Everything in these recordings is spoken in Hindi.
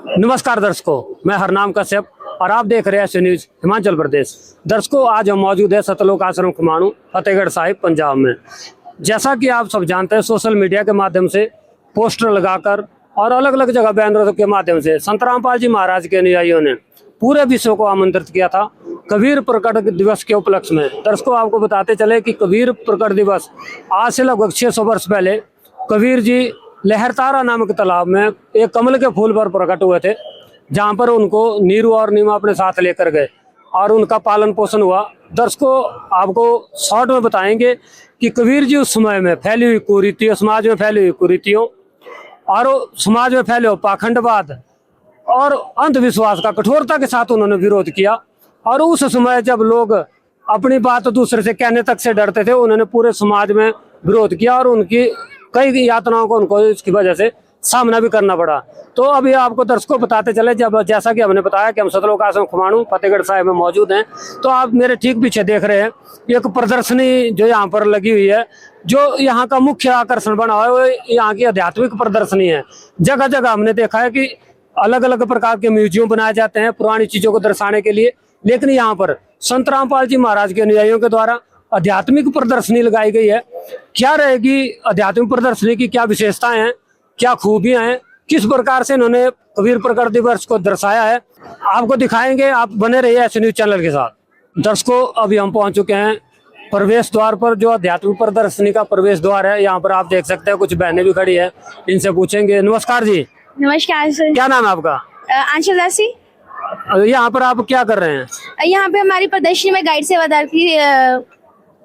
नमस्कार दर्शकों, मैं हरनाम कश्यप और आप देख रहे हैं एसए न्यूज हिमाचल प्रदेश। दर्शकों, आज हम मौजूद है सतलोक आश्रम खमाणु, फतेहगढ़ साहिब, पंजाब में। जैसा कि आप सब जानते हैं, सोशल मीडिया के माध्यम से पोस्टर लगाकर और अलग अलग जगह बैनरों के माध्यम से संत रामपाल जी महाराज के अनुयायियों ने पूरे विश्व को आमंत्रित किया था कबीर प्रकट दिवस के उपलक्ष्य में। दर्शकों, आपको बताते चले कि कबीर प्रकट दिवस आज से लगभग 600 वर्ष पहले कबीर जी लहरतारा नामक तालाब में एक कमल के फूल पर प्रकट हुए थे, जहां पर उनको नीरू और नीमा अपने साथ लेकर गए और उनका पालन पोषण हुआ। दर्शकों, आपको शॉर्ट में बताएंगे कि कबीर जी उस समय में फैली हुई कुरीतियों, समाज में फैली हुई कुरीतियों और समाज में फैले हुए पाखंडवाद और अंधविश्वास का कठोरता के साथ उन्होंने विरोध किया। और उस समय जब लोग अपनी बात दूसरे से कहने तक से डरते थे, उन्होंने पूरे समाज में विरोध किया और उनकी कई यातनाओं को उनको इसकी वजह से सामना भी करना पड़ा। तो अभी आपको दर्शकों बताते चले, जब जैसा कि हमने बताया कि हम सतलोक आश्रम खमाणु फतेहगढ़ साहिब में मौजूद हैं, तो आप मेरे ठीक पीछे देख रहे हैं एक प्रदर्शनी जो यहाँ पर लगी हुई है। जो यहाँ का मुख्य आकर्षण बना हुआ है वो यहाँ की आध्यात्मिक प्रदर्शनी है। जगह जगह हमने देखा है कि अलग अलग प्रकार के म्यूजियम बनाए जाते हैं पुरानी चीजों को दर्शाने के लिए, लेकिन यहाँ पर संत रामपाल जी महाराज के अनुयायियों के द्वारा आध्यात्मिक प्रदर्शनी लगाई गई है। क्या रहेगी आध्यात्मिक प्रदर्शनी की, क्या विशेषताएं हैं, क्या खूबियां हैं, किस प्रकार से इन्होंने कबीर प्रकट दिवस को दर्शाया है, आपको दिखाएंगे। आप बने रहिए एसए न्यूज चैनल के साथ। दर्शकों, अभी हम पहुंच चुके हैं प्रवेश द्वार पर, जो आध्यात्मिक प्रदर्शनी का प्रवेश द्वार है। यहाँ पर आप देख सकते हैं कुछ बहनें भी खड़ी है, इनसे पूछेंगे। नमस्कार जी। नमस्कार सर। क्या नाम है आपका? आंचल दासी। यहाँ पर आप क्या कर रहे हैं? यहाँ पे हमारी प्रदर्शनी में गाइड सेवादार की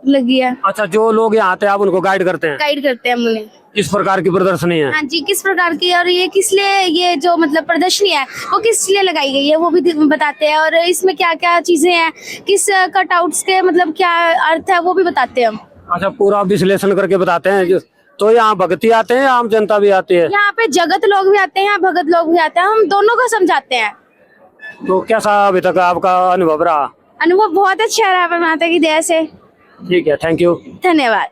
लगी है। अच्छा, जो लोग यहाँ आते हैं आप उनको गाइड करते हैं? गाइड करते हैं हम उन्हें। किस प्रकार की प्रदर्शनी है? हाँ जी, किस प्रकार की और ये किस लिए, ये जो मतलब प्रदर्शनी है वो किस लिए लगाई गई है वो भी बताते हैं। और इसमें क्या क्या चीजें हैं, किस कटआउट्स के मतलब क्या अर्थ है वो भी बताते हैं हम। अच्छा, पूरा विश्लेषण करके बताते हैं। तो यहाँ भक्ति आते हैं, आम जनता भी आती है? यहाँ पे जगत लोग भी आते हैं, भगत लोग भी आते हैं, हम दोनों को समझाते हैं। तो कैसा अभी तक आपका अनुभव रहा? अनुभव बहुत अच्छा रहा माता की दया से। ठीक है, थैंक यू, धन्यवाद।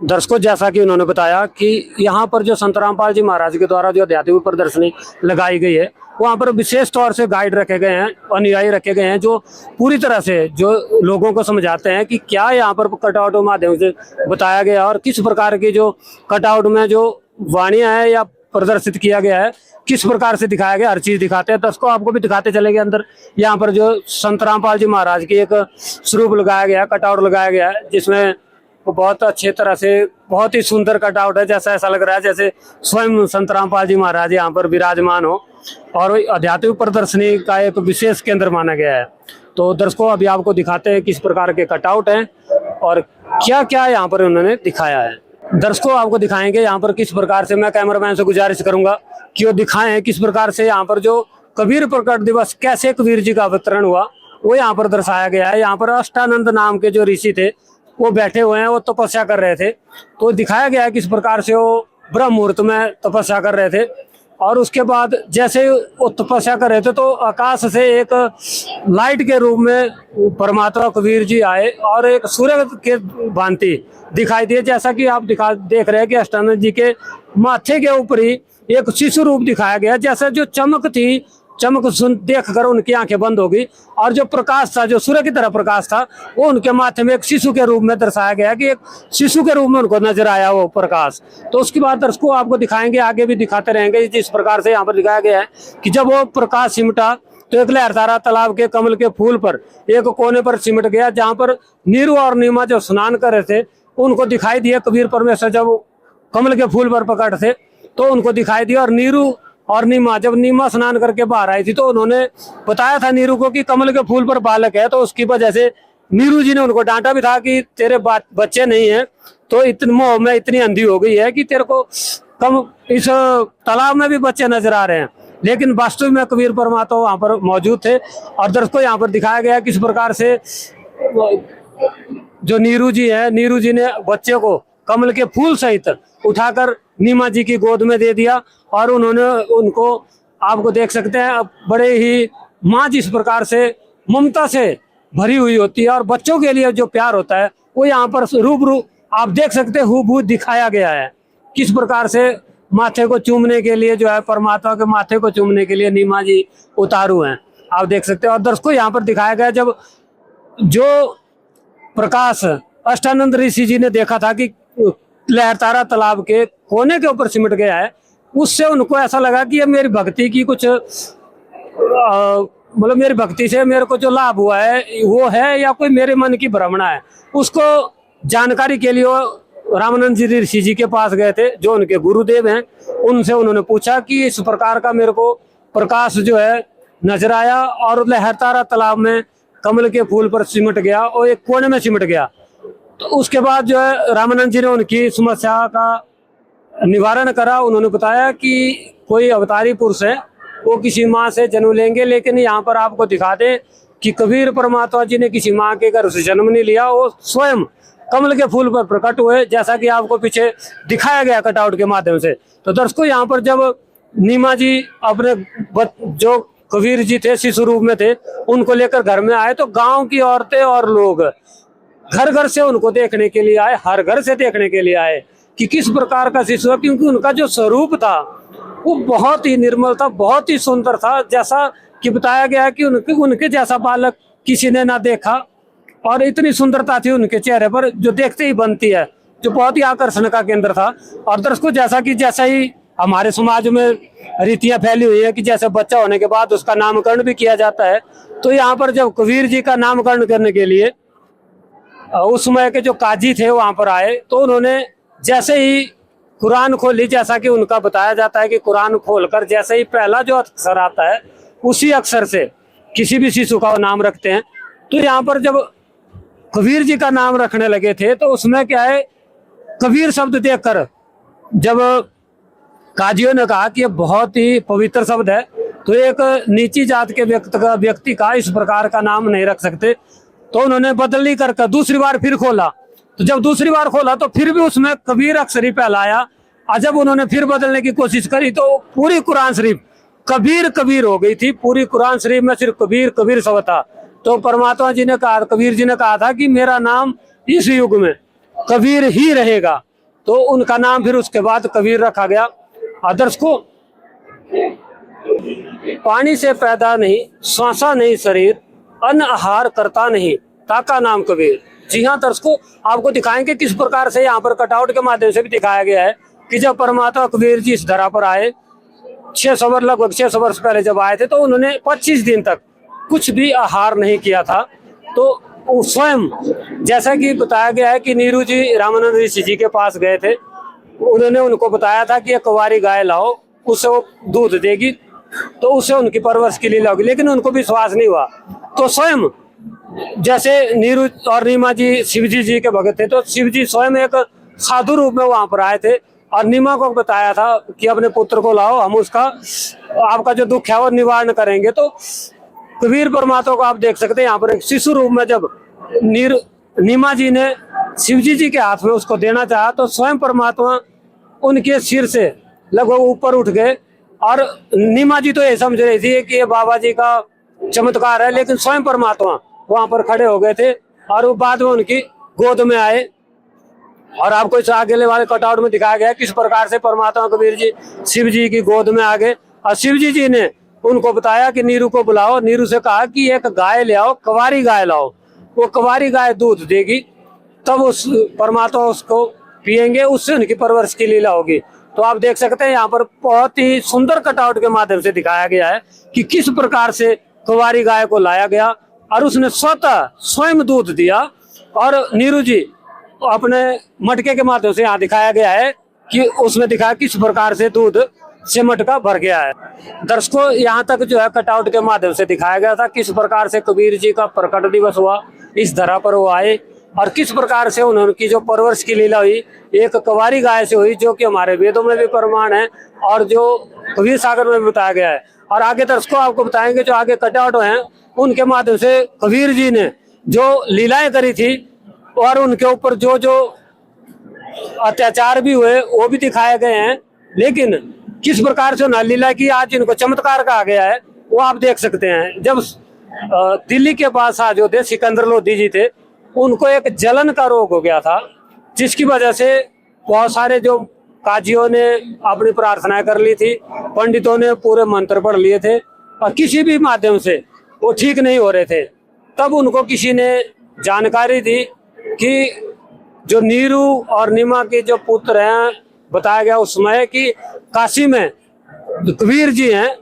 दर्शकों, जैसा कि उन्होंने बताया कि यहाँ पर जो संत रामपाल जी महाराज के द्वारा जो आध्यात्मिक प्रदर्शनी लगाई गई है, वहाँ पर विशेष तौर से गाइड रखे गए हैं, अनुयायी रखे गए हैं, जो पूरी तरह से जो लोगों को समझाते हैं कि क्या यहाँ पर कटआउट के माध्यम से बताया गया और किस प्रकार की जो कटआउट में जो वाणियाँ है या प्रदर्शित किया गया है, किस प्रकार से दिखाया गया, हर चीज दिखाते हैं। दर्शकों, आपको भी दिखाते चलेंगे अंदर। यहाँ पर जो संत रामपाल जी महाराज की एक स्वरूप लगाया गया है, कटआउट लगाया गया है, जिसमें बहुत अच्छे तरह से बहुत ही सुंदर कटआउट है। जैसा ऐसा लग रहा है जैसे स्वयं संत रामपाल जी महाराज यहाँ पर विराजमान हो और आध्यात्मिक प्रदर्शनी का एक विशेष केंद्र माना गया है। तो दर्शकों, अभी आपको दिखाते हैं किस प्रकार के कटआउट हैं और क्या क्या यहाँ पर उन्होंने दिखाया है। दर्शकों, आपको दिखाएंगे यहाँ पर किस प्रकार से, मैं कैमरामैन से गुजारिश करूंगा कि वो दिखाएं किस प्रकार से यहाँ पर जो कबीर प्रकट दिवस कैसे कबीर जी का अवतरण हुआ वो यहाँ पर दर्शाया गया है। यहाँ पर अष्टानंद नाम के जो ऋषि थे वो बैठे हुए हैं, वो तपस्या कर रहे थे। तो दिखाया गया है किस प्रकार से वो ब्रह्म मुहूर्त में तपस्या कर रहे थे। और उसके बाद जैसे वो तपस्या कर रहे थे तो आकाश से एक लाइट के रूप में परमात्मा कबीर जी आए और एक सूर्य के भांति दिखाई दिए। जैसा कि आप देख रहे हैं कि अष्टानंद जी के माथे के ऊपर ही एक शिशु रूप दिखाया गया। जैसे जो चमक थी, चमक देख कर उनकी आंखें बंद हो गई और जो प्रकाश था, जो सूर्य की तरह प्रकाश था, वो उनके माथे में एक शिशु के रूप में दर्शाया गया कि एक शिशु के रूप में उनको नजर आया वो प्रकाश। तो उसके बाद दर्शकों आपको दिखाएंगे, आगे भी दिखाते रहेंगे। जिस प्रकार से यहाँ पर दिखाया गया है कि जब वो प्रकाश सिमटा तो एक लहरतारा तालाब के कमल के फूल पर एक कोने पर सिमट गया, जहाँ पर नीरू और नीमा जो स्नान कर रहे थे उनको दिखाई दिया। कबीर परमेश्वर जब कमल के फूल पर प्रकट थे तो उनको दिखाई दिया। और नीरू और नीमा, जब नीमा स्नान करके बाहर आई थी तो उन्होंने बताया था नीरू को कि कमल के फूल पर बालक है। तो उसकी वजह से नीरू जी ने उनको डांटा भी था कि तेरे बच्चे नहीं है, तो इतनी मोह में इतनी अंधी हो गई है कि तेरे को कम इस तालाब में भी बच्चे नजर आ रहे हैं। लेकिन वास्तव में कबीर परमात्मा वहां पर मौजूद थे। और दर्शकों, यहाँ पर दिखाया गया किस प्रकार से जो नीरू जी है, नीरू जी ने बच्चे को कमल के फूल सहित उठाकर नीमा जी की गोद में दे दिया। और उन्होंने उनको, आपको देख सकते हैं, बड़े ही माँ जिस प्रकार से ममता से भरी हुई होती है और बच्चों के लिए जो प्यार होता है वो यहाँ पर रूबरू आप देख सकते हैं, हूबहू दिखाया गया है। किस प्रकार से माथे को चूमने के लिए जो है, परमात्मा के माथे को चूमने के लिए नीमा जी उतारू हैं, आप देख सकते हैं। और दर्शकों यहाँ पर दिखाया गया जब जो प्रकाश अष्टानंद ऋषि जी ने देखा था कि लहरतारा तालाब के कोने के ऊपर सिमट गया है, उससे उनको ऐसा लगा कि ये मेरी भक्ति की कुछ मतलब मेरी भक्ति से मेरे को जो लाभ हुआ है वो है या कोई मेरे मन की भ्रमणा है। उसको जानकारी के लिए वो रामानंद जी ऋषि जी के पास गए थे, जो उनके गुरुदेव हैं। उनसे उन्होंने पूछा कि इस प्रकार का मेरे को प्रकाश जो है नजर आया और लहरतारा तालाब में कमल के फूल पर सिमट गया और एक कोने में सिमट गया। तो उसके बाद जो है रामानंद जी ने उनकी समस्या का निवारण करा। उन्होंने बताया कि कोई अवतारी पुरुष है, वो किसी माँ से जन्म लेंगे, लेकिन यहाँ पर आपको दिखा दें कि कबीर परमात्मा जी ने किसी माँ के घर से जन्म नहीं लिया, वो स्वयं कमल के फूल पर प्रकट हुए, जैसा कि आपको पीछे दिखाया गया कटआउट के माध्यम से। तो दर्शकों यहाँ पर जब नीमा जी अपने जो कबीर जी थे शिशु रूप में थे, उनको लेकर घर में आए, तो गांव की औरतें और लोग घर घर से उनको देखने के लिए आए, हर घर से देखने के लिए आए कि किस प्रकार का शिशु है, क्योंकि उनका जो स्वरूप था वो बहुत ही निर्मल था, बहुत ही सुंदर था। जैसा कि बताया गया कि उनके जैसा बालक किसी ने ना देखा, और इतनी सुंदरता थी उनके चेहरे पर जो देखते ही बनती है, जो बहुत ही आकर्षण का केंद्र था। और दर्शकों जैसा ही हमारे समाज में रीतियां फैली हुई है कि जैसे बच्चा होने के बाद उसका नामकरण भी किया जाता है, तो यहाँ पर जब कबीर जी का नामकरण करने के लिए उस समय के जो काजी थे वहां पर आए, तो उन्होंने जैसे ही कुरान खोली, जैसा कि उनका बताया जाता है कि कुरान खोलकर जैसे ही पहला जो अक्षर आता है उसी अक्षर से किसी भी शिशु का नाम रखते हैं। तो यहाँ पर जब कबीर जी का नाम रखने लगे थे, तो उसमें क्या है, कबीर शब्द देखकर जब काजियों ने कहा कि ये बहुत ही पवित्र शब्द है, तो एक नीची जात के व्यक्ति का इस प्रकार का नाम नहीं रख सकते। तो उन्होंने बदली कर दूसरी बार फिर खोला, तो जब दूसरी बार खोला तो फिर भी उसमें कबीर अक्षर ही पहला आया। और जब उन्होंने फिर बदलने की कोशिश करी तो पूरी कुरान शरीफ कबीर कबीर हो गई थी। पूरी कुरान शरीफ में सिर्फ कबीर कबीर शब्द था। तो परमात्मा जी ने कहा, कबीर जी ने कहा था कि मेरा नाम इस युग में कबीर ही रहेगा, तो उनका नाम फिर उसके बाद कबीर रखा गया। आदर्श को पानी से पैदा नहीं, श्वासा नहीं शरीर, अन्न आहार करता नहीं, ताका नाम कबीर। जी हाँ दर्शकों, आपको दिखाएंगे किस प्रकार से यहाँ पर कटआउट के माध्यम से भी दिखाया गया है कि जब परमात्मा कबीर जी इस धरा पर आए, लगभग 600 वर्ष पहले जब आए थे, तो उन्होंने 25 दिन तक कुछ भी आहार नहीं किया था। तो स्वयं जैसा कि बताया गया है कि नीरू जी रामानंद ऋषि जी के पास गए थे, उन्होंने उनको बताया था कि एक कुंवारी गाय लाओ, उससे वो दूध देगी, तो उससे उनकी परवरिश के लिए लाओगी, लेकिन उनको विश्वास नहीं हुआ। तो स्वयं जैसे नीरू और नीमा जी शिवजी जी के भगत थे, तो शिवजी स्वयं एक साधु रूप में वहां पर आए थे और नीमा को बताया था कि अपने पुत्र को लाओ, हम उसका आपका जो दुख है वो निवारण करेंगे। तो कबीर परमात्मा को आप देख सकते हैं यहाँ पर एक शिशु रूप में जब नीमा जी ने शिवजी जी के हाथ में उसको देना चाहा, तो स्वयं परमात्मा उनके सिर से लगभग ऊपर उठ गए। और नीमा जी तो ये समझ रही थी कि ये बाबा जी का चमत्कार है, लेकिन स्वयं परमात्मा वहां पर खड़े हो गए थे और वो बाद में उनकी गोद में आए। और आपको इस आगे वाले कटआउट में दिखाया गया किस प्रकार से परमात्मा कबीर जी शिव जी की गोद में आ गए और शिवजी जी ने उनको बताया कि नीरू को बुलाओ। नीरू से कहा कि एक गाय ले आओ, कुंवारी गाय लाओ, वो कुंवारी गाय दूध देगी, तब उस परमात्मा उसको पिएंगे, उससे उनकी परवरिश की लीला होगी। तो आप देख सकते हैं यहाँ पर बहुत ही सुंदर कटआउट के माध्यम से दिखाया गया है कि किस प्रकार से कुंवारी गाय को लाया गया और उसने स्वयं दूध दिया। और नीरू जी अपने मटके के माध्यम से यहाँ दिखाया गया है कि उसमें दिखाया किस प्रकार से दूध से मटका भर गया है। दर्शकों यहाँ तक जो है कटआउट के माध्यम से दिखाया गया था किस प्रकार से कबीर जी का प्रकट दिवस हुआ, इस धरा पर वो आए और किस प्रकार से उनकी जो परवरिश की लीला हुई एक कुंवारी गाय से हुई, जो कि हमारे वेदों में भी प्रमाण है और जो कबीर सागर में भी बताया गया है। और आगे दर्शकों आपको बताएंगे जो आगे कटआउट हैं उनके माध्यम से कबीर जी ने जो लीलाएं करी थी और उनके ऊपर जो जो अत्याचार भी हुए वो भी दिखाए गए हैं, लेकिन किस प्रकार से उन्होंने लीला की आज इनको चमत्कार कहा गया है वो आप देख सकते हैं। जब दिल्ली के पास आज जो थे सिकंदर लोधी जी थे, उनको एक जलन का रोग हो गया था, जिसकी वजह से बहुत सारे जो काजियों ने अपनी प्रार्थनाएं कर ली थी, पंडितों ने पूरे मंत्र पढ़ लिए थे और किसी भी माध्यम से वो ठीक नहीं हो रहे थे। तब उनको किसी ने जानकारी दी कि जो नीरू और नीमा के जो पुत्र हैं, बताया गया उस समय कि काशी में कबीर जी हैं,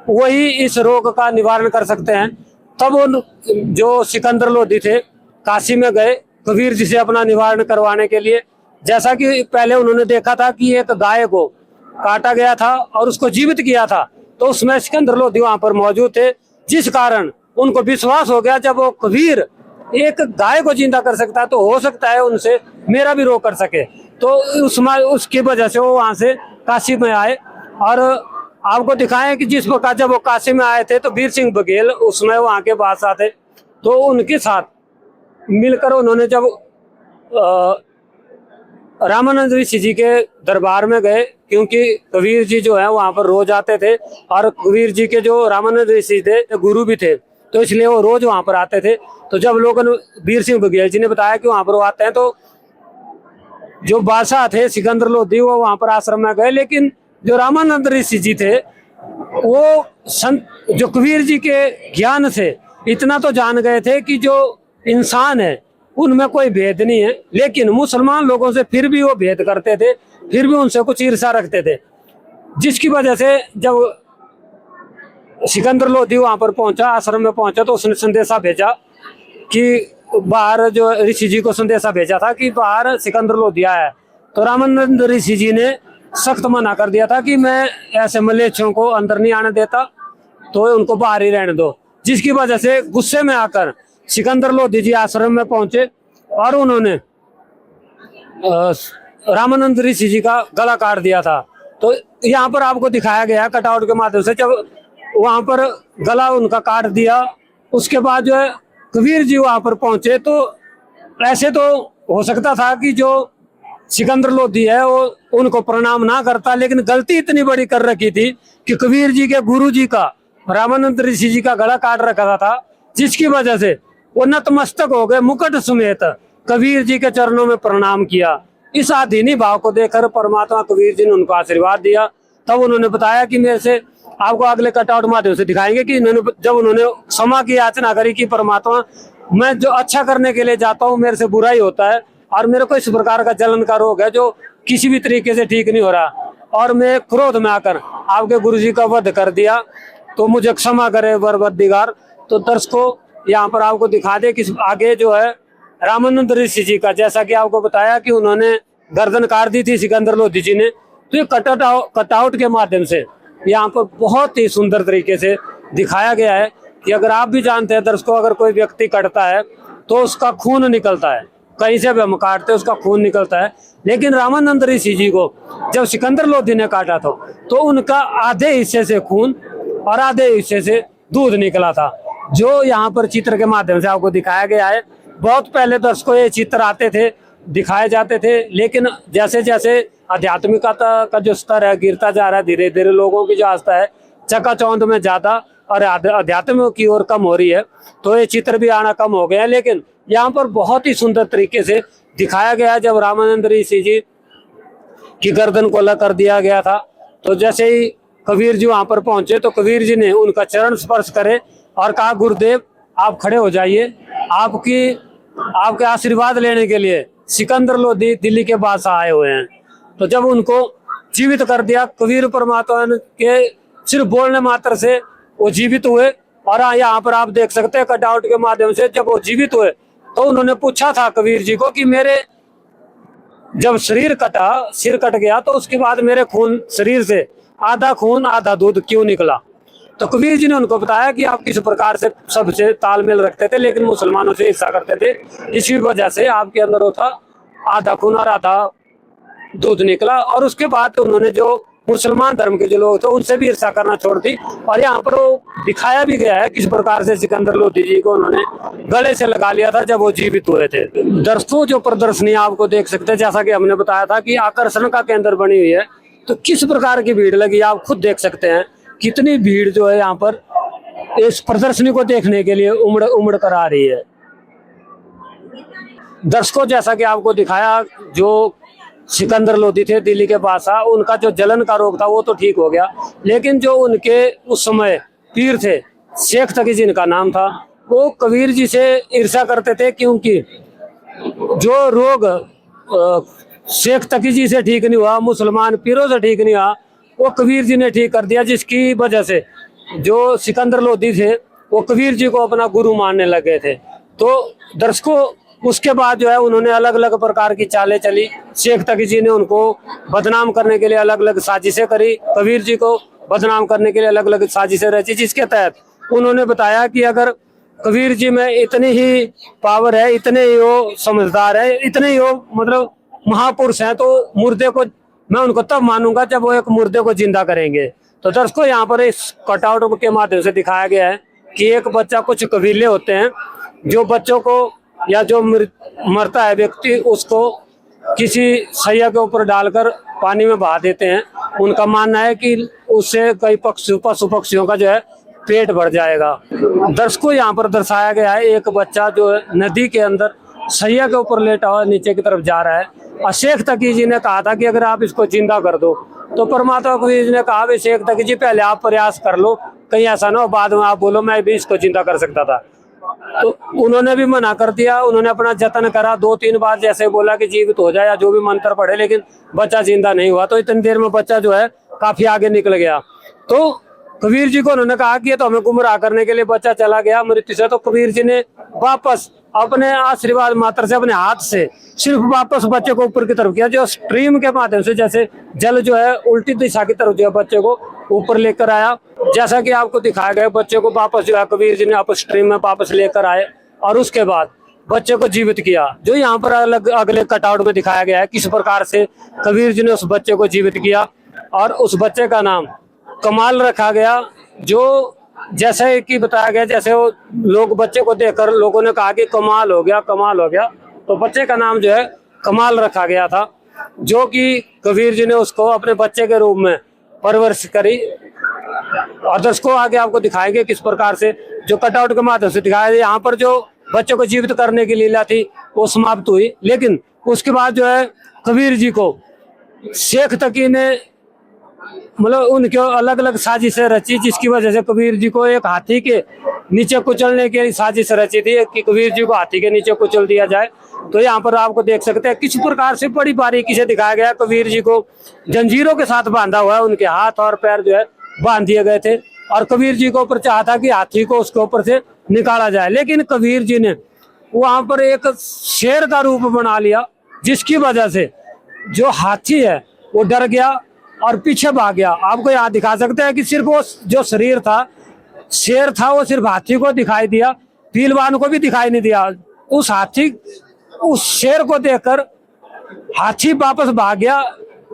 वही इस रोग का निवारण कर सकते हैं। तब उन जो सिकंदर लोधी थे काशी में गए कबीर जी से अपना निवारण करवाने के लिए। जैसा कि पहले उन्होंने देखा था कि एक गाय को काटा गया था और उसको जीवित किया था, तो उसमें सिकंदर लोधी वहां पर मौजूद थे, जिस कारण उनको विश्वास हो गया जब वो कबीर एक गाय को जिंदा कर सकता है तो हो सकता है उनसे मेरा भी रोग कर सके। तो उसकी वजह से वो वहां से काशी में आए और आपको दिखाएं कि जिस प्रकार जब वो काशी में आए थे तो वीर सिंह बघेल उसमें वहां के बादशाह थे, तो उनके साथ मिलकर उन्होंने जब रामानंद ऋषि जी के दरबार में गए, क्योंकि कबीर जी जो है वहां पर रोज आते थे और कबीर जी के जो रामानंद ऋषि थे गुरु भी थे, तो इसलिए वो रोज वहां पर आते थे। तो जब लोगों ने वीर सिंह बघेल जी ने बताया कि वहां पर वो आते हैं, तो जो बादशाह थे सिकंदर लोधी वो वहां पर आश्रम में गए, लेकिन जो रामानंद ऋषि जी थे वो जो कबीर जी के ज्ञान से इतना तो जान गए थे कि जो इंसान है उनमें कोई भेद नहीं है, लेकिन मुसलमान लोगों से फिर भी वो भेद करते थे, फिर भी उनसे कुछ ईर्ष्या रखते थे, जिसकी वजह से जब सिकंदर लोधी वहां पर पहुंचा, आश्रम में पहुंचा, तो उसने संदेशा भेजा कि बाहर जो ऋषि जी को संदेशा भेजा था कि बाहर सिकंदर लोधी आया है। तो रामानंद ऋषि जी ने सख्त मना कर दिया था कि मैं ऐसे मलेच्छों को अंदर नहीं आने देता, तो उनको बाहर ही रहने दो। जिसकी वजह से गुस्से में आकर सिकंदर लोधी जी आश्रम में पहुंचे और उन्होंने रामानंद ऋषि जी का गला काट दिया था। तो यहाँ पर आपको दिखाया गया कटआउट के माध्यम से, जब वहां पर गला उनका काट दिया, उसके बाद जो है कबीर जी वहां पर पहुंचे, तो ऐसे तो हो सकता था कि जो सिकंदर लोधी है वो उनको प्रणाम ना करता, लेकिन गलती इतनी बड़ी कर रखी थी कि कबीर जी के गुरु जी का रामानंद ऋषि जी का गला काट रखा था, जिसकी वजह से वो नतमस्तक हो गए, मुकुट समेत कबीर जी के चरणों में प्रणाम किया। इस आधीनी भाव को देखकर परमात्मा कबीर जी ने उनको आशीर्वाद दिया। तब उन्होंने बताया कि मेरे से आपको अगले कटआउट माध्यम से दिखाएंगे कि जब उन्होंने क्षमा की याचना करी कि परमात्मा मैं जो अच्छा करने के लिए जाता हूँ मेरे से बुरा ही होता है और मेरे को इस प्रकार का जलन का रोग है जो किसी भी तरीके से ठीक नहीं हो रहा, और मैं क्रोध में आकर आपके गुरु जी का वध कर दिया, तो मुझे क्षमा करे बरबद्दिगार। तो दर्शकों यहाँ पर आपको दिखा दे कि आगे जो है रामानंद ऋषि जी का, जैसा कि आपको बताया कि उन्होंने गर्दन काट दी थी सिकंदर लोधी जी ने, तो ये कटआउट के माध्यम से यहाँ पर बहुत ही सुंदर तरीके से दिखाया गया है कि अगर आप भी जानते हैं दर्शकों, अगर कोई व्यक्ति कटता है तो उसका खून निकलता है, कहीं से भी हम काटते हैं उसका खून निकलता है, लेकिन रामानंद ऋषि जी को जब सिकंदर लोधी ने काटा था तो उनका आधे हिस्से से खून और आधे हिस्से से दूध निकला था, जो यहाँ पर चित्र के माध्यम से आपको दिखाया गया है। बहुत पहले दर्शकों ये चित्र आते थे, दिखाए जाते थे, लेकिन जैसे जैसे आध्यात्मिकता का जो स्तर है गिरता जा रहा है, धीरे धीरे लोगों की जो आस्था है चकाचौंध में ज्यादा और अध्यात्म की ओर कम हो रही है, तो ये चित्र भी आना कम हो गया है। लेकिन यहाँ पर बहुत ही सुंदर तरीके से दिखाया गया है, जब रामानंद ऋषि जी की गर्दन को अलग कर दिया गया था, तो जैसे ही कबीर जी वहां पर पहुंचे तो कबीर जी ने उनका चरण स्पर्श करे और कहा, गुरुदेव आप खड़े हो जाइए, आपके आशीर्वाद लेने के लिए सिकंदर लोधी दिल्ली के बादशाह आए हुए हैं। तो जब उनको जीवित कर दिया, कबीर परमात्मा के सिर्फ बोलने मात्र से वो जीवित हुए। और यहाँ पर आप देख सकते हैं कटआउट के माध्यम से, जब वो जीवित हुए तो उन्होंने पूछा था कबीर जी को कि मेरे जब सिर कट गया तो उसके बाद मेरे शरीर से आधा खून आधा दूध क्यों निकला। तो कबीर जी ने उनको बताया कि आप किस प्रकार से सबसे तालमेल रखते थे, लेकिन मुसलमानों से ईर्ष्या करते थे, इसी वजह से आपके अंदर वो था आधा खून और आधा दूध निकला। और उसके बाद उन्होंने जो मुसलमान धर्म के जो लोग थे उनसे भी ईर्ष्या करना छोड़ दी। और यहाँ पर वो दिखाया भी गया है किस प्रकार से सिकंदर लोधी जी को उन्होंने गले से लगा लिया था जब वो जीवित हुए थे। दर्शकों जो प्रदर्शनी आपको देख सकते हैं, जैसा कि हमने बताया था कि आकर्षण का केंद्र बनी हुई है, तो किस प्रकार की भीड़ लगी आप खुद देख सकते हैं। कितनी भीड़ जो है यहाँ पर इस प्रदर्शनी को देखने के लिए उमड़ कर आ रही है। दर्शकों जैसा कि आपको दिखाया, जो सिकंदर लोधी थे दिल्ली के बादशाह, उनका जो जलन का रोग था वो तो ठीक हो गया, लेकिन जो उनके उस समय पीर थे शेख तकी जिनका नाम था, वो कबीर जी से ईर्ष्या करते थे, क्योंकि जो रोग शेख तकी जी से ठीक नहीं हुआ, मुसलमान पीरों से ठीक नहीं हुआ, वो कबीर जी ने ठीक कर दिया, जिसकी वजह से जो सिकंदर लोधी थे वो कबीर जी को अपना गुरु मानने लगे थे। तो दर्शकों उसके बाद जो है उन्होंने अलग अलग प्रकार की चालें चली, शेख तकी जी ने उनको बदनाम करने के लिए अलग अलग साजिशें करी, कबीर जी को बदनाम करने के लिए अलग अलग साजिशें रची, जिसके तहत उन्होंने बताया कि अगर कबीर जी में इतनी ही पावर है, इतने ही वो समझदार है, इतने ही वो मतलब महापुरुष हैं, तो मुर्दे को मैं उनको तब मानूंगा जब वो एक मुर्दे को जिंदा करेंगे। तो दर्शकों यहाँ पर इस कटआउट के माध्यम से दिखाया गया है कि एक बच्चा, कुछ कबीले होते हैं जो बच्चों को या जो मरता है व्यक्ति उसको किसी सैया के ऊपर डालकर पानी में बहा देते हैं। उनका मानना है कि उससे कई पशु पक्षियों का जो है पेट भर जाएगा। दर्शकों यहाँ पर दर्शाया गया है एक बच्चा जो है नदी के अंदर सैया के ऊपर लेटा हुआ नीचे की तरफ जा रहा है, और शेख तकी जी ने कहा था कि अगर आप इसको जिंदा कर दो, तो परमात्मा कबीर जी ने कहा भाई शेख तकी जी पहले आप प्रयास कर लो, कहीं ऐसा ना हो बाद में आप बोलो मैं भी इसको जिंदा कर सकता था। तो उन्होंने भी मना कर दिया, उन्होंने अपना जतन करा, 2-3 बार जैसे बोला कि जीवित हो जाए या जो भी मंत्र पढ़े, लेकिन बच्चा जिंदा नहीं हुआ। तो इतनी देर में बच्चा जो है काफी आगे निकल गया। तो कबीर जी को उन्होंने कहा कि ये तो हमें गुमराह करने के लिए बच्चा चला गया मृत्यु से। तो कबीर जी ने वापस अपने आशीर्वाद मात्र से अपने हाथ से सिर्फ वापस बच्चे को ऊपर की तरफ किया, जो स्ट्रीम के माध्यम से जैसे जल जो है उल्टी दिशा की तरफ जो है बच्चे को ऊपर लेकर आया, जैसा कि आपको दिखाया गया। बच्चे को वापस जो है कबीर जी ने आप स्ट्रीम में वापस लेकर आए और उसके बाद बच्चे को जीवित किया। जो यहाँ पर अलग अगले कटआउट में दिखाया गया है किस प्रकार से कबीर जी ने उस बच्चे को जीवित किया, और उस बच्चे का नाम कमाल रखा गया। जो जैसे कि बताया गया, जैसे वो लोग बच्चे को देखकर लोगों ने कहा कि कमाल हो गया, कमाल हो गया, तो बच्चे का नाम जो है कमाल रखा गया था, जो कि कबीर जी ने उसको अपने बच्चे के रूप में परवरिश करी। और दर्शकों आगे आपको दिखाएंगे किस प्रकार से जो कटआउट के माध्यम से दिखाया, यहाँ पर जो बच्चे को जीवित करने की लीला थी वो समाप्त हुई, लेकिन उसके बाद जो है कबीर जी को शेख तकी ने मतलब उनके अलग अलग साजिशें रची, जिसकी वजह से कबीर जी को एक हाथी के नीचे कुचलने की साजिश रची थी कि कबीर जी को हाथी के नीचे कुचल दिया जाए। तो यहाँ पर आपको देख सकते हैं किस प्रकार से बड़ी बारीकी से दिखाया गया। कबीर जी को जंजीरों के साथ बांधा हुआ है, उनके हाथ और पैर जो है बांध दिए गए थे, और कबीर जी को ऊपर चाहा था कि हाथी को उसके ऊपर से निकाला जाए, लेकिन कबीर जी ने वहां पर एक शेर का रूप बना लिया, जिसकी वजह से जो हाथी है वो डर गया और पीछे भाग गया। आपको यहाँ दिखा सकते हैं कि सिर्फ वो जो शरीर था शेर था वो सिर्फ हाथी को दिखाई दिया, पहलवान को भी दिखाई नहीं दिया। उस हाथी उस शेर को देखकर हाथी वापस भाग गया,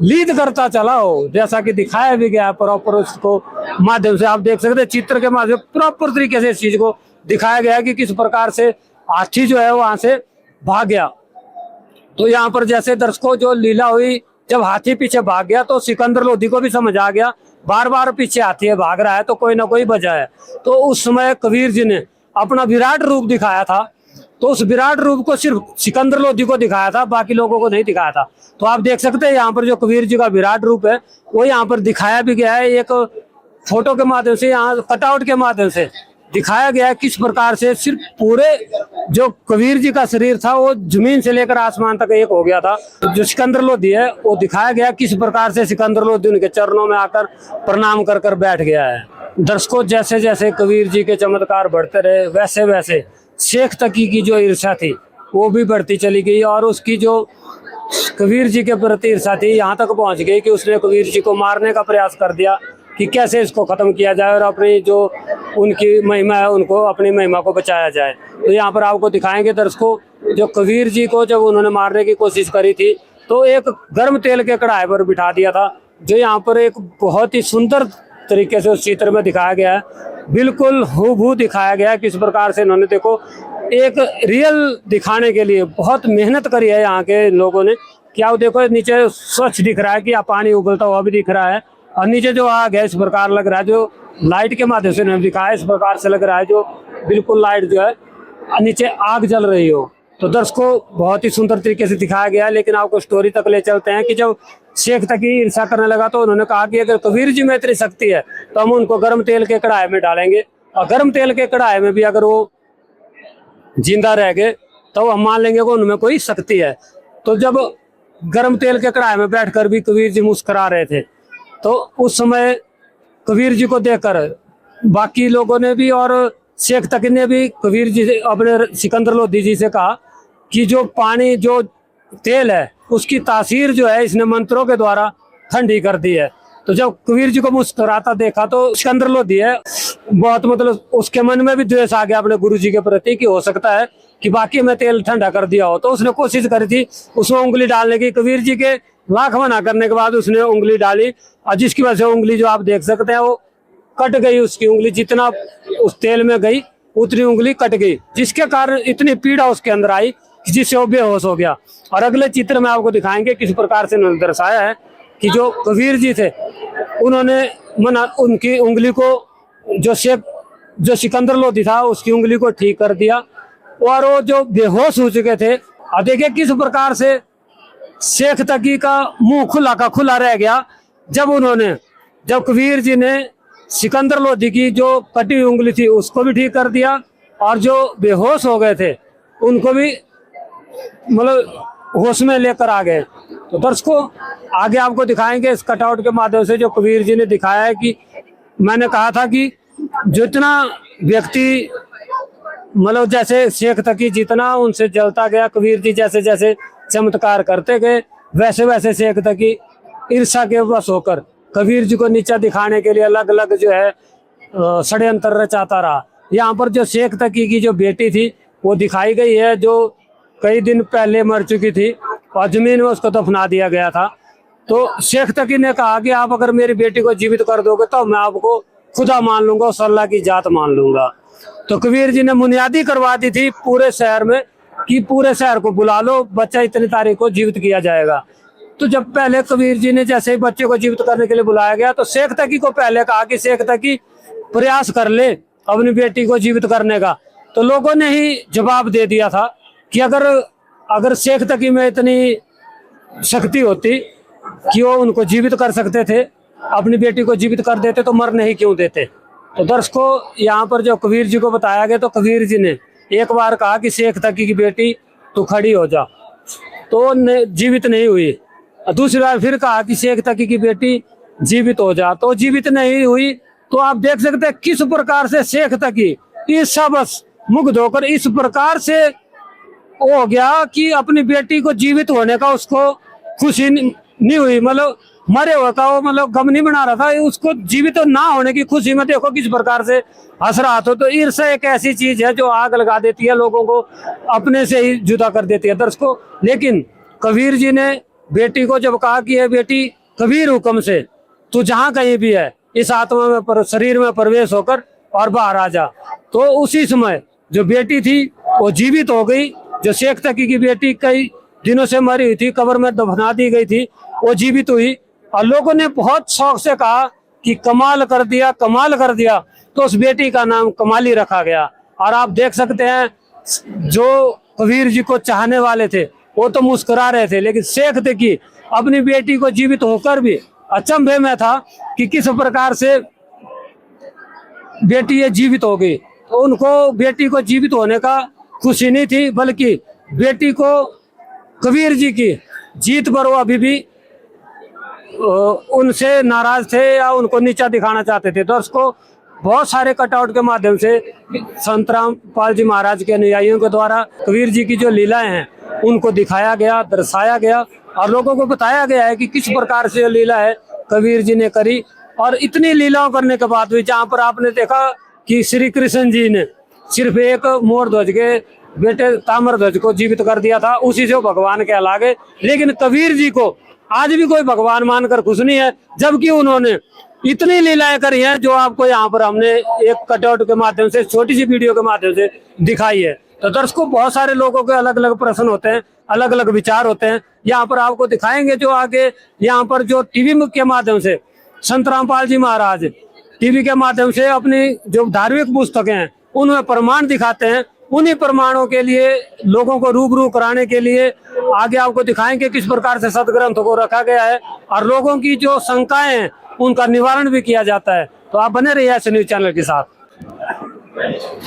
लीड करता चला हो, जैसा कि दिखाया भी गया प्रॉपर उसको माध्यम से। आप देख सकते हैं चित्र के माध्यम से प्रॉपर तरीके से इस चीज को दिखाया गया कि किस प्रकार से हाथी जो है वहां से भाग गया। तो यहाँ पर जैसे दर्शकों जो लीला हुई, जब हाथी पीछे भाग गया तो सिकंदर लोधी को भी समझ आ गया बार बार पीछे हाथी है भाग रहा है तो कोई ना कोई वजह है। तो उस समय कबीर जी ने अपना विराट रूप दिखाया था, तो उस विराट रूप को सिर्फ सिकंदर लोधी को दिखाया था, बाकी लोगों को नहीं दिखाया था। तो आप देख सकते हैं यहाँ पर जो कबीर जी का विराट रूप है वो यहाँ पर दिखाया भी गया है, एक फोटो के माध्यम से, यहाँ कटआउट के माध्यम से दिखाया गया है किस प्रकार से सिर्फ पूरे जो कबीर जी का शरीर था वो जमीन से लेकर आसमान तक एक हो गया था। जो सिकंदर लोधी है वो दिखाया गया किस प्रकार से सिकंदर लोधी उनके चरणों में आकर प्रणाम कर कर बैठ गया है। दर्शकों जैसे जैसे कबीर जी के चमत्कार बढ़ते रहे वैसे वैसे शेख तकी की जो ईर्ष्या थी वो भी बढ़ती चली गई, और उसकी जो कबीर जी के प्रति ईर्ष्या थी यहाँ तक पहुँच गई कि उसने कबीर जी को मारने का प्रयास कर दिया कि कैसे इसको खत्म किया जाए और अपनी जो उनकी महिमा है उनको अपनी महिमा को बचाया जाए। तो यहाँ पर आपको दिखाएंगे दर्शकों जो कबीर जी को जब उन्होंने मारने की कोशिश करी थी तो एक गर्म तेल के कढ़ाई पर बिठा दिया था, जो यहाँ पर एक बहुत ही सुंदर तरीके से उस चित्र में दिखाया गया है, बिल्कुल हूबहू दिखाया गया है किस प्रकार से इन्होंने देखो एक रियल दिखाने के लिए बहुत मेहनत करी है यहाँ के लोगों ने। क्या वो देखो नीचे स्वच्छ दिख रहा है कि पानी उबलता हुआ भी दिख रहा है, और नीचे जो आग है इस प्रकार लग रहा है, जो लाइट के माध्यम से दिखाया इस प्रकार से लग रहा है जो बिल्कुल लाइट जो है नीचे आग जल रही हो। तो दर्शकों बहुत ही सुंदर तरीके से दिखाया गया है। लेकिन आपको स्टोरी तक ले चलते हैं कि जब शेख तकी ईर्ष्या करने लगा तो उन्होंने कहा कि अगर कबीर जी में इतनी शक्ति है तो हम उनको गर्म तेल के कढ़ाई में डालेंगे, और गर्म तेल के कढ़ाई में भी अगर वो जिंदा रह गए तो हम मान लेंगे कि उनमें कोई शक्ति है। तो जब गर्म तेल के कढ़ाई में बैठकर भी कबीर जी मुस्कुरा रहे थे, तो उस समय कबीर जी को देखकर बाकी लोगों ने भी और शेख तकी ने भी कबीर जी से, अपने सिकंदर लोधी जी से कहा कि जो पानी, जो तेल है, उसकी तासीर जो है इसने मंत्रों के द्वारा ठंडी कर दी है। तो जब कबीर जी को मुस्कुराता देखा तो सिकंदर लोधी है बहुत, मतलब उसके मन में भी द्वेष आ गया अपने गुरु जी के प्रति कि हो सकता है कि बाकी में तेल ठंडा कर दिया हो। तो उसने कोशिश करी थी उसमें उंगली डालने की, कबीर जी के लाख मना करने के बाद उसने उंगली डाली, और जिसकी वजह से उंगली जो आप देख सकते हैं वो कट गई। उसकी उंगली जितना उस तेल में गई उतनी उंगली कट गई, जिसके कारण इतनी पीड़ा उसके अंदर आई जिससे वो बेहोश हो गया। और अगले चित्र में आपको दिखाएंगे किस प्रकार से उन्होंने दर्शाया है कि जो कबीर जी थे उन्होंने उनकी उंगली को, जो सिकंदर लोधी था उसकी उंगली को ठीक कर दिया, और वो जो बेहोश हो चुके थे, और देखिए किस प्रकार से शेख तकी का मुंह खुला का खुला रह गया जब कबीर जी ने सिकंदर लोधी की जो कटी हुई उंगली थी उसको भी ठीक कर दिया, और जो बेहोश हो गए थे उनको भी मतलब होश में लेकर आ गए। तो दर्शकों आगे आपको दिखाएंगे इस कटआउट के माध्यम से जो कबीर जी ने दिखाया है कि मैंने कहा था कि जितना व्यक्ति, मतलब जैसे शेख तकी जितना उनसे जलता गया, कबीर जी जैसे जैसे चमत्कार करते गए, वैसे वैसे शेख तकी ईर्ष्या के वश होकर कबीर जी को नीचा दिखाने के लिए अलग अलग जो है षड्यंत्र रचाता रहा। यहाँ पर जो शेख तकी की जो बेटी थी वो दिखाई गई है, जो कई दिन पहले मर चुकी थी और जमीन में उसको दफना दिया गया था। तो शेख तकी ने कहा कि आप अगर मेरी बेटी को जीवित कर दोगे तो मैं आपको खुदा मान लूंगा, उस अल्लाह की जात मान लूंगा। तो कबीर जी ने बुनियादी करवा दी थी पूरे शहर में कि पूरे शहर को बुला लो, बच्चा इतनी तारीख को जीवित किया जाएगा। तो जब पहले कबीर जी ने जैसे ही बच्चे को जीवित करने के लिए बुलाया गया तो शेख तकी को पहले कहा कि शेख तकी प्रयास कर ले अपनी बेटी को जीवित करने का। तो लोगों ने ही जवाब दे दिया था कि अगर शेख तकी में इतनी शक्ति होती कि वो उनको जीवित कर सकते थे, अपनी बेटी को जीवित कर देते तो मरने ही क्यों देते। तो दर्शकों यहाँ पर जो कबीर जी को बताया गया तो कबीर जी ने एक बार कहा कि शेख तकी की बेटी तू खड़ी हो जा, तो जीवित नहीं हुई। दूसरी बार फिर कहा कि शेख तकी की बेटी जीवित हो जा, तो जीवित नहीं हुई। तो आप देख सकते हैं किस प्रकार से शेख तकी इस बस मुग्ध होकर इस प्रकार से हो गया कि अपनी बेटी को जीवित होने का उसको खुशी नहीं हुई, मतलब मरे हुआ था वो, मतलब गम नहीं बना रहा था, उसको जीवित ना होने की खुशी में देखो किस प्रकार से हंस रहा था। तो ईर्ष्या एक ऐसी चीज है जो आग लगा देती है, लोगों को अपने से ही जुदा कर देती है दर्शकों। लेकिन कबीर जी ने बेटी को जब कहा कि ये बेटी कबीर हुक्म से तू जहाँ कहीं भी है इस आत्मा में शरीर में प्रवेश होकर और बाहर आ जा, तो उसी समय जो बेटी थी वो जीवित हो गई। जो शेख तकी की बेटी कई दिनों से मरी हुई थी, कब्र में दफना दी गई थी, वो जीवित हुई। और लोगों ने बहुत शौक से कहा कि कमाल कर दिया, कमाल कर दिया। तो उस बेटी का नाम कमाली रखा गया। और आप देख सकते हैं जो कबीर जी को चाहने वाले थे वो तो मुस्कुरा रहे थे, लेकिन शेख तकी अपनी बेटी को जीवित होकर भी अचंभे में था कि किस प्रकार से बेटी ये जीवित हो गई। तो उनको बेटी को जीवित होने का खुशी नहीं थी, बल्कि बेटी को कबीर जी की जीत पर वो अभी भी उनसे नाराज थे या उनको नीचा दिखाना चाहते थे। दर्शकों बहुत सारे कटआउट के माध्यम से संत रामपाल जी महाराज के अनुयायियों के द्वारा कबीर जी की जो लीलाएं हैं उनको दिखाया गया, दर्शाया गया, और लोगों को बताया गया है कि किस प्रकार से ये लीला है कबीर जी ने करी। और इतनी लीलाओं करने के बाद भी जहाँ पर आपने देखा कि श्री कृष्ण जी ने सिर्फ एक मोर ध्वज के बेटे ताम्र ध्वज को जीवित कर दिया था, उसी से वो भगवान के लागे। लेकिन कबीर जी को आज भी कोई भगवान मानकर खुश नहीं है, जबकि उन्होंने इतनी लीलाएं करी हैं जो आपको यहाँ पर हमने एक कटआउट के माध्यम से, छोटी सी वीडियो के माध्यम से दिखाई है। तो दर्शकों बहुत सारे लोगों के अलग अलग प्रश्न होते हैं, अलग अलग विचार होते हैं। यहाँ पर आपको दिखाएंगे जो आगे यहाँ पर जो टीवी के माध्यम से संत रामपाल जी महाराज टीवी के माध्यम से अपनी जो धार्मिक पुस्तकें हैं उनमें प्रमाण दिखाते हैं उन्हीं प्रमाणों के लिए लोगों को रूबरू कराने के लिए आगे आपको दिखाएंगे किस प्रकार से सदग्रंथों को रखा गया है और लोगों की जो शंकाएं हैं उनका निवारण भी किया जाता है। तो आप बने रहिए ऐसे न्यूज चैनल के साथ।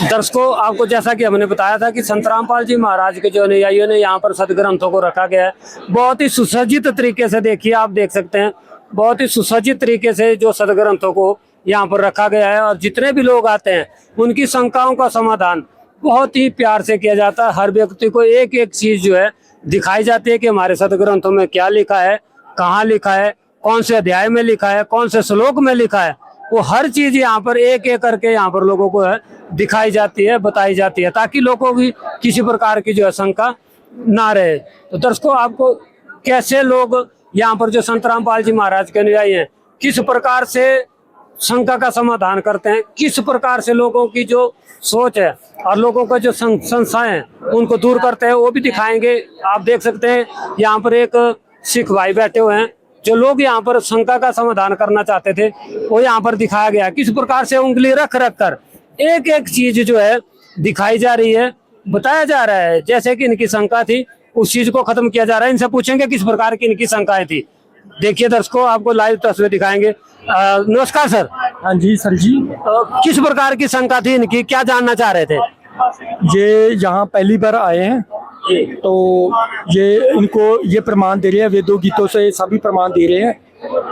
दर्शकों, आपको जैसा कि हमने बताया था कि संत रामपाल जी महाराज के जो अनुयायियों ने यहाँ पर सदग्रंथों को रखा गया है, बहुत ही सुसज्जित तरीके से, देखिए आप देख सकते हैं, बहुत ही सुसज्जित तरीके से जो सदग्रंथों को यहाँ पर रखा गया है और जितने भी लोग आते हैं उनकी शंकाओं का समाधान बहुत ही प्यार से किया जाता है। हर व्यक्ति को एक एक चीज जो है दिखाई जाती है कि हमारे सदग्रंथों में क्या लिखा है, कहाँ लिखा है, कौन से अध्याय में लिखा है, कौन से श्लोक में लिखा है, वो हर चीज यहाँ पर एक एक करके यहाँ पर लोगों को है दिखाई जाती है, बताई जाती है, ताकि लोगों की किसी प्रकार की जो है शंका ना रहे। तो दर्शकों, आपको कैसे लोग यहाँ पर जो संत रामपाल जी महाराज के अनुयायी हैं किस प्रकार से शंका का समाधान करते हैं, किस प्रकार से लोगों की जो सोच है और लोगों का जो संशय है उनको दूर करते हैं, वो भी दिखाएंगे। आप देख सकते हैं यहाँ पर एक सिख भाई बैठे हुए हैं, जो लोग यहाँ पर शंका का समाधान करना चाहते थे वो यहाँ पर दिखाया गया किस प्रकार से उंगली रख रख कर एक एक चीज जो है दिखाई जा रही है, बताया जा रहा है। जैसे कि इनकी शंका थी उस चीज को खत्म किया जा रहा है। इनसे पूछेंगे किस प्रकार की इनकी शंकाएं थी। देखिए दर्शकों, आपको लाइव तस्वीर दिखाएंगे। नमस्कार सर। हाँ जी सर जी। किस प्रकार की शंका थी इनकी, क्या जानना चाह रहे थे? ये यहाँ पहली बार आए हैं तो ये इनको ये प्रमाण दे रहे हैं, वेदों गीतों से सभी प्रमाण दे रहे हैं।